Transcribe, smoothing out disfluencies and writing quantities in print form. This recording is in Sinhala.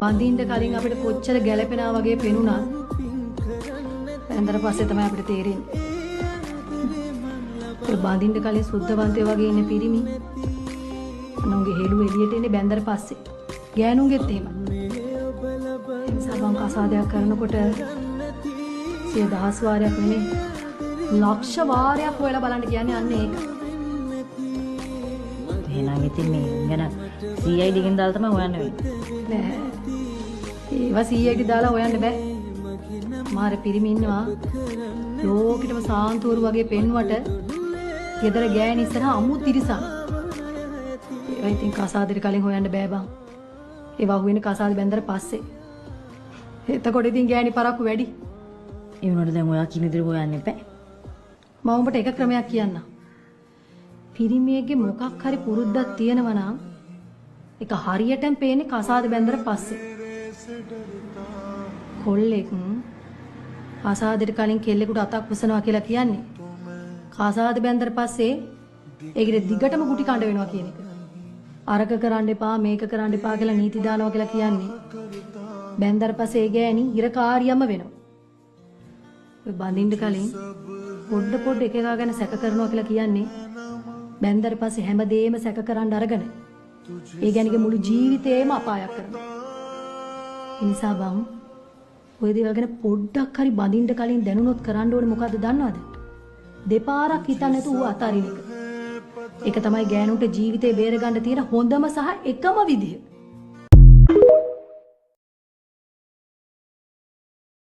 වඳින්න කලින් අපිට කොච්චර ගැළපෙනා වගේ පෙනුණා. ඇඳලා පස්සේ තමයි අපිට තේරෙන්නේ. ඒ වඳින්න කලින් සුද්ධවන්තයෝ වගේ ඉන්න පිරිමි. අනුන්ගේ හෙළුව එළියට එන්නේ බැඳලා පස්සේ. ගෑනුන්ගෙත් එහෙම. සබන් කසාදයක් කරනකොට 100,000 වාරයක් නෙමෙයි ලක්ෂ වාරයක් හොයලා බලන්න කියන්නේ අන්න ඒක. එහෙනම් ඉතින් මේ ගැන CID එකෙන් දාලා තමයි හොයන්න වෙන්නේ. නෑ. ඒවා 100ට දාලා හොයන්න බෑ. මාර පිරිමි ඉන්නවා. ලෝකෙටම සාන්තුවරු වගේ පෙන්වට ගෙදර ගෑණි ඉස්සරහා අමු තිරිසන්. ඒවා ඉතින් කසාදෙට කලින් හොයන්න බෑ බං. ඒවා හුවෙන කසාද බැඳලා පස්සේ. එතකොට ඉතින් ගෑණි පරක්කු වැඩි. ඒ වුණාට දැන් ඔයා කින විදිහට හොයන්න එපා. මම උඹට එක ක්‍රමයක් කියන්නම්. පිරිමියෙක්ගේ මොකක් හරි පුරුද්දක් තියෙනවා නම් ඒක හරියටම පේන්නේ කසාද බැඳලා පස්සේ. කොල්ලෙක් කසාදෙට කලින් කෙල්ලෙකුට අතක් පුසනවා කියලා කියන්නේ කසාද බැඳලා පස්සේ ඒකට දිගටම ගුටි කඳ වෙනවා කියන එක. අරක කරන්න එපා මේක කරන්න එපා කියලා නීති දානවා කියලා කියන්නේ බැඳලා පස්සේ ඒ ගෑණි හිරකාරියම වෙනවා. ඔය බඳින්න කලින් පොඩ එක ගැන සැක කරනවා කියලා කියන්නේ බැඳලා පස්සේ හැමදේම සැක කරන්න අරගෙන ඒ ගැනගේ මුළු ජීවිතේම අපායක් කරනවා. ඒ නිසා බං ඔය දේවල් ගැන පොඩ්ඩක් හරි බඳින්න කලින් දැනුනොත් කරන්න ඕනේ මොකද්ද දන්නවද? දෙපාරක් හිතන්න නැතුව අතාරින එක. ඒක තමයි ගෑනුන්ට ජීවිතේ බේර ගන්න තියෙන හොඳම සහ එකම විදිය.